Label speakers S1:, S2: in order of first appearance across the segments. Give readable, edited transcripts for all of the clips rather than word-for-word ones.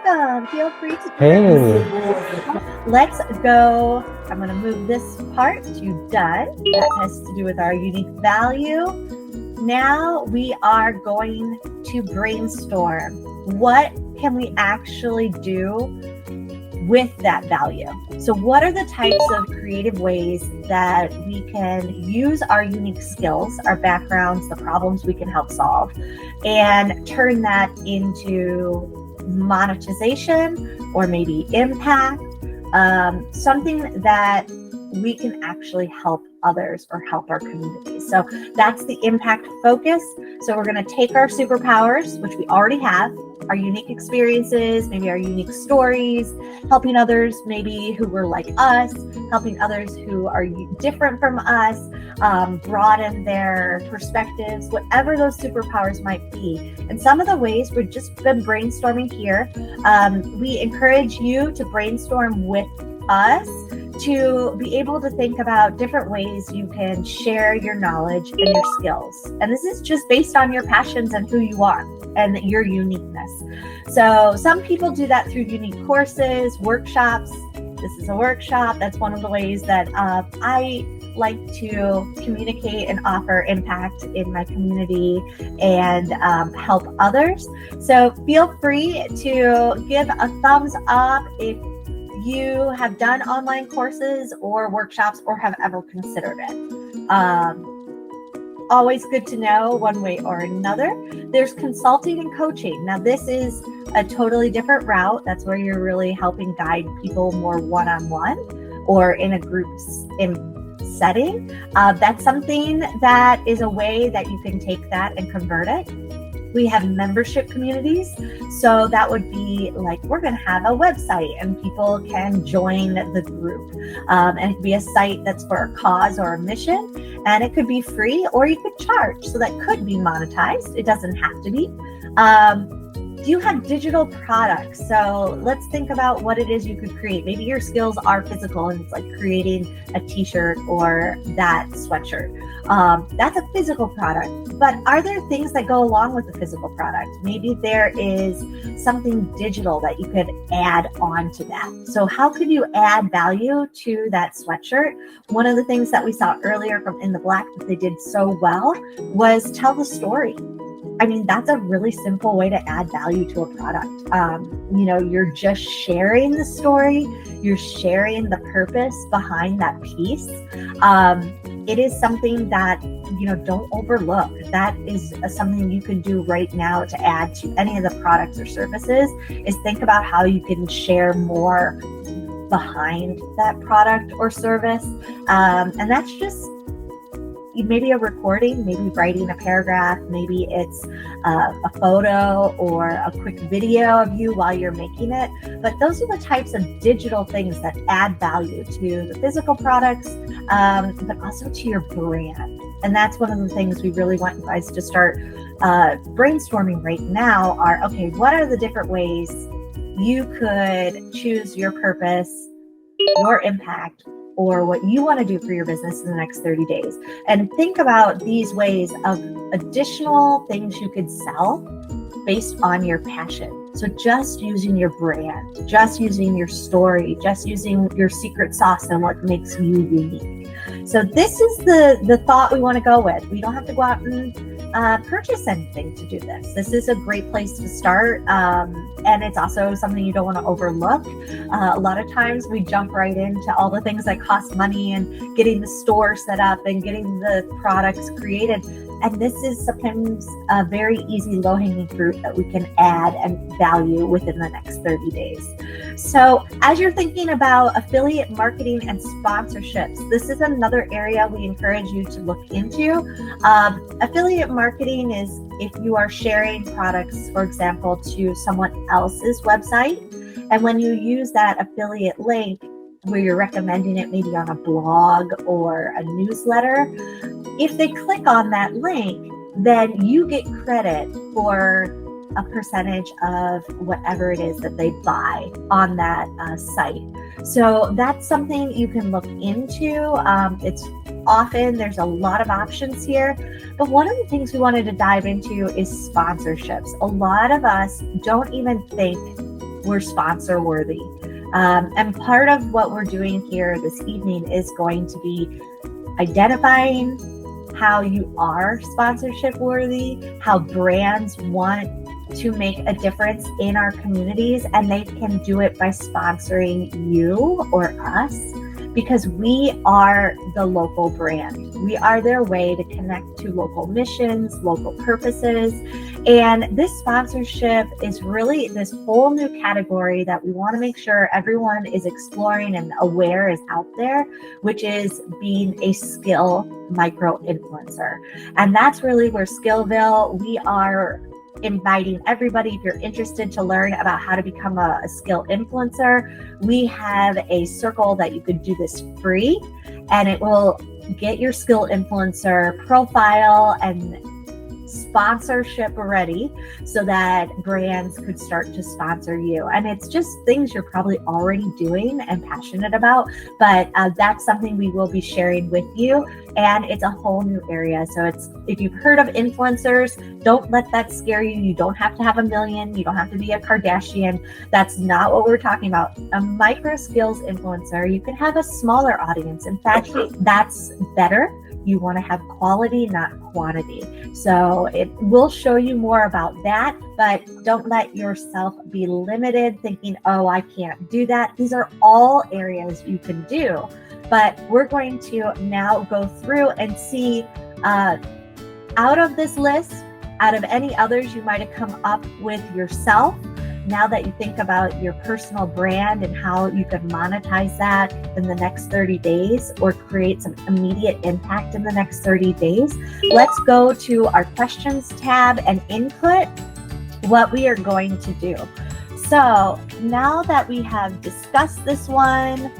S1: welcome. Feel free to
S2: Hey.
S1: Let's go. I'm going to move this part to done. That has to do with our unique value. Now we are going to brainstorm. What can we actually do with that value? So what are the types of creative ways that we can use our unique skills, our backgrounds, the problems we can help solve, and turn that into monetization or maybe impact, something that we can actually help others or help our community. So that's the impact focus. So we're going to take our superpowers, which we already have, our unique experiences, maybe our unique stories, helping others maybe who were like us, helping others who are different from us, broaden their perspectives, whatever those superpowers might be. And some of the ways we've just been brainstorming here, we encourage you to brainstorm with us to be able to think about different ways you can share your knowledge and your skills. And this is just based on your passions and who you are and your uniqueness. So some people do that through unique courses, workshops. This is a workshop. That's one of the ways that I like to communicate and offer impact in my community and help others. So feel free to give a thumbs up if you have done online courses or workshops or have ever considered it. Always good to know one way or another. There's consulting and coaching. Now this is a totally different route. That's where you're really helping guide people more one-on-one or in a group setting. That's something that is a way that you can take that and convert it. We have membership communities. So that would be like, we're going to have a website and people can join the group. And it could be a site that's for a cause or a mission. And it could be free or you could charge. So that could be monetized. It doesn't have to be. Do you have digital products? So let's think about what it is you could create. Maybe your skills are physical and it's like creating a t-shirt or that sweatshirt. That's a physical product, but are there things that go along with the physical product? Maybe there is something digital that you could add on to that. So how could you add value to that sweatshirt? One of the things that we saw earlier from In the Black that they did so well was tell the story. I mean, that's a really simple way to add value to a product. You're just sharing the story. You're sharing the purpose behind that piece. It is something that, don't overlook. That is something you can do right now to add to any of the products or services is think about how you can share more behind that product or service. And that's just maybe a recording, maybe writing a paragraph, maybe it's a photo or a quick video of you while you're making it. But those are the types of digital things that add value to the physical products, but also to your brand. And that's one of the things we really want you guys to start brainstorming right now are, okay, what are the different ways you could choose your purpose, your impact, or what you want to do for your business in the next 30 days. And think about these ways of additional things you could sell based on your passion. So just using your brand, just using your story, just using your secret sauce and what makes you unique. So this is the thought we want to go with. We don't have to go out and purchase anything to do this. This is a great place to start. And it's also something you don't want to overlook. A lot of times we jump right into all the things that cost money and getting the store set up and getting the products created. And this is sometimes a very easy low-hanging fruit that we can add and value within the next 30 days. So as you're thinking about affiliate marketing and sponsorships, this is another area we encourage you to look into. Affiliate marketing is if you are sharing products, for example, to someone else's website. And when you use that affiliate link, where you're recommending it maybe on a blog or a newsletter, if they click on that link, then you get credit for a percentage of whatever it is that they buy on that site. So that's something you can look into. It's often, there's a lot of options here, but one of the things we wanted to dive into is sponsorships. A lot of us don't even think we're sponsor worthy. And part of what we're doing here this evening is going to be identifying how you are sponsorship worthy, how brands want to make a difference in our communities, and they can do it by sponsoring you or us, because we are the local brand. We are their way to connect to local missions, local purposes. And this sponsorship is really this whole new category that we want to make sure everyone is exploring and aware is out there, which is being a skill micro influencer. And that's really where Skillville, we are inviting everybody, if you're interested to learn about how to become a skill influencer, we have a circle that you could do this free, and it will get your skill influencer profile and sponsorship ready so that brands could start to sponsor you. And it's just things you're probably already doing and passionate about, but that's something we will be sharing with you. And it's a whole new area. So if you've heard of influencers, don't let that scare you. You don't have to have 1 million. You don't have to be a Kardashian. That's not what we're talking about. A micro skills influencer, you can have a smaller audience. In fact, that's better. You want to have quality, not quantity. So it will show you more about that, but don't let yourself be limited thinking, oh, I can't do that. These are all areas you can do, but we're going to now go through and see out of this list, out of any others you might have come up with yourself, now that you think about your personal brand and how you could monetize that in the next 30 days or create some immediate impact in the next 30 days, let's go to our questions tab and input what we are going to do. So now that we have discussed this one,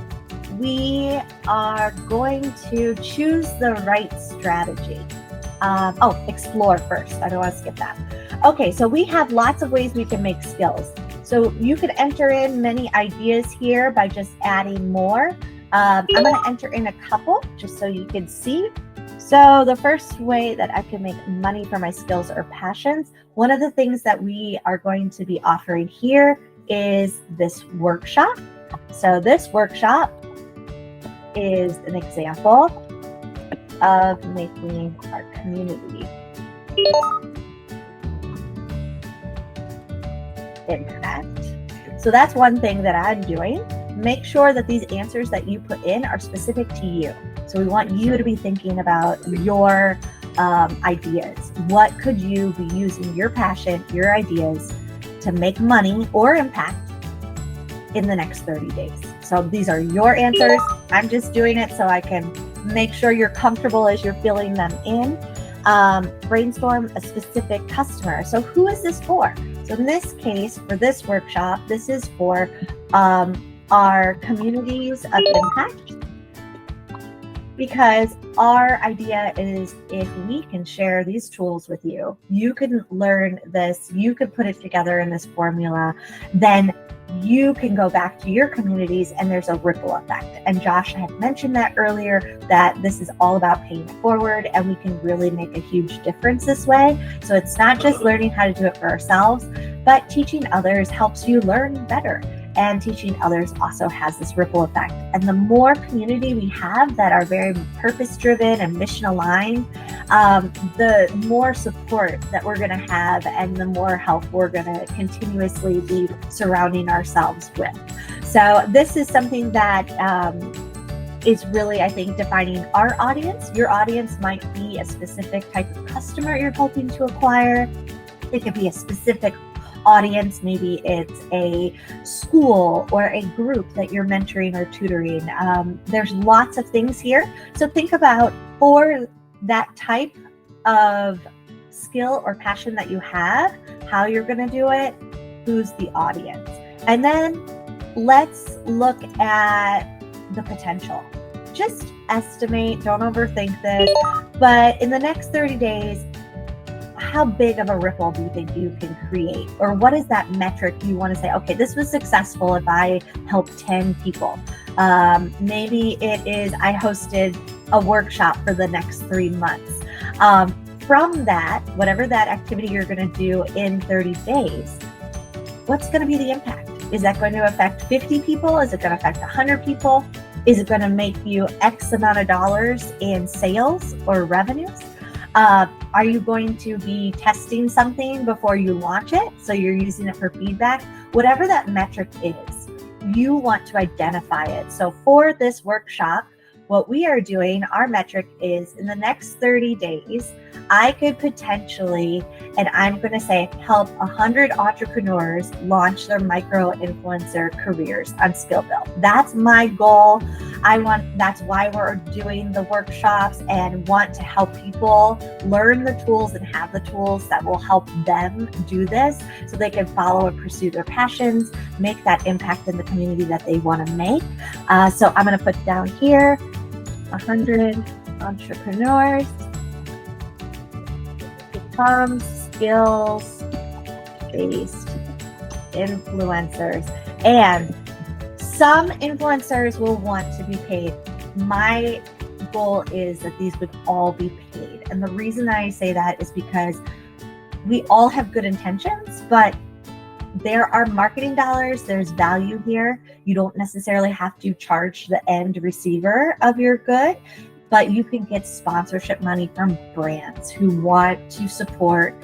S1: we are going to choose the right strategy. Explore first. I don't want to skip that. Okay, so we have lots of ways we can make skills. So you could enter in many ideas here by just adding more. I'm going to enter in a couple just so you can see. So the first way that I can make money for my skills or passions, one of the things that we are going to be offering here is this workshop. So this workshop is an example of making our community impact. So that's one thing that I'm doing. Make sure that these answers that you put in are specific to you. So we want you to be thinking about your ideas. What could you be using your passion, your ideas to make money or impact in the next 30 days? So these are your answers. I'm just doing it so I can make sure you're comfortable as you're filling them in. Brainstorm a specific customer. So who is this for? So in this case, for this workshop, this is for our communities of impact, because our idea is if we can share these tools with you, you can learn this, you could put it together in this formula, then you can go back to your communities and there's a ripple effect. And Josh had mentioned that earlier, that this is all about paying it forward and we can really make a huge difference this way. So it's not just learning how to do it for ourselves, but teaching others helps you learn better. And teaching others also has this ripple effect. And the more community we have that are very purpose-driven and mission-aligned, the more support that we're going to have and the more help we're going to continuously be surrounding ourselves with. So this is something that is really, I think, defining our audience. Your audience might be a specific type of customer you're hoping to acquire. It could be a specific audience, maybe it's a school or a group that you're mentoring or tutoring. There's lots of things here. So think about, for that type of skill or passion that you have, how you're going to do it, who's the audience. And then let's look at the potential. Just estimate, don't overthink this, but in the next 30 days, how big of a ripple do you think you can create? Or what is that metric you want to say, okay, this was successful if I helped 10 people. Maybe it is I hosted a workshop for the next 3 months. From that, whatever that activity you're going to do in 30 days, what's going to be the impact? Is that going to affect 50 people? Is it going to affect 100 people? Is it going to make you X amount of dollars in sales or revenues? Are you going to be testing something before you launch it? So you're using it for feedback. Whatever that metric is, you want to identify it. So for this workshop, what we are doing, our metric is in the next 30 days, I could potentially, and I'm going to say, help 100 entrepreneurs launch their micro influencer careers on Skill Build. That's my goal. That's why we're doing the workshops and want to help people learn the tools and have the tools that will help them do this so they can follow and pursue their passions, make that impact in the community that they want to make. So I'm going to put down here 100 entrepreneurs become skills-based influencers. And some influencers will want to be paid. My goal is that these would all be paid. And the reason that I say that is because we all have good intentions, but there are marketing dollars, there's value here. You don't necessarily have to charge the end receiver of your good, but you can get sponsorship money from brands who want to support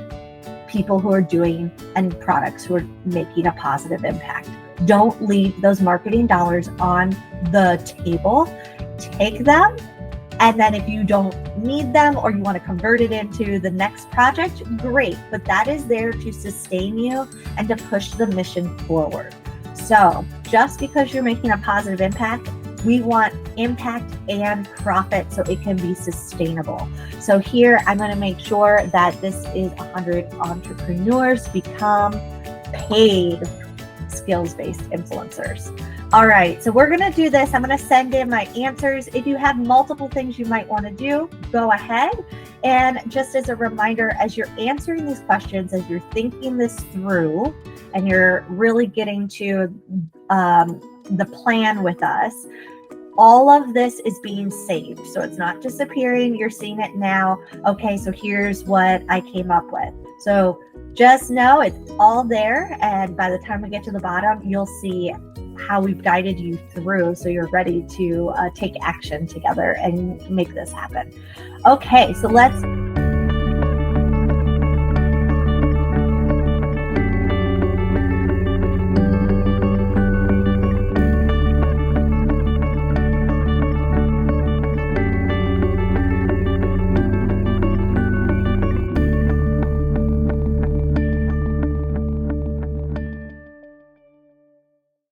S1: people who are doing and products who are making a positive impact. Don't leave those marketing dollars on the table. Take them. And then if you don't need them or you want to convert it into the next project, great. But that is there to sustain you and to push the mission forward. So just because you're making a positive impact, we want impact and profit so it can be sustainable. So here I'm going to make sure that this is 100 entrepreneurs become paid skills-based influencers. All right, so we're going to do this. I'm going to send in my answers. If you have multiple things you might want to do, go ahead. And just as a reminder, as you're answering these questions, as you're thinking this through, and you're really getting to the plan with us, all of this is being saved. So it's not disappearing. You're seeing it now. Okay, so here's what I came up with. So just know it's all there. And by the time we get to the bottom, you'll see how we've guided you through so you're ready to take action together and make this happen. Okay, so let's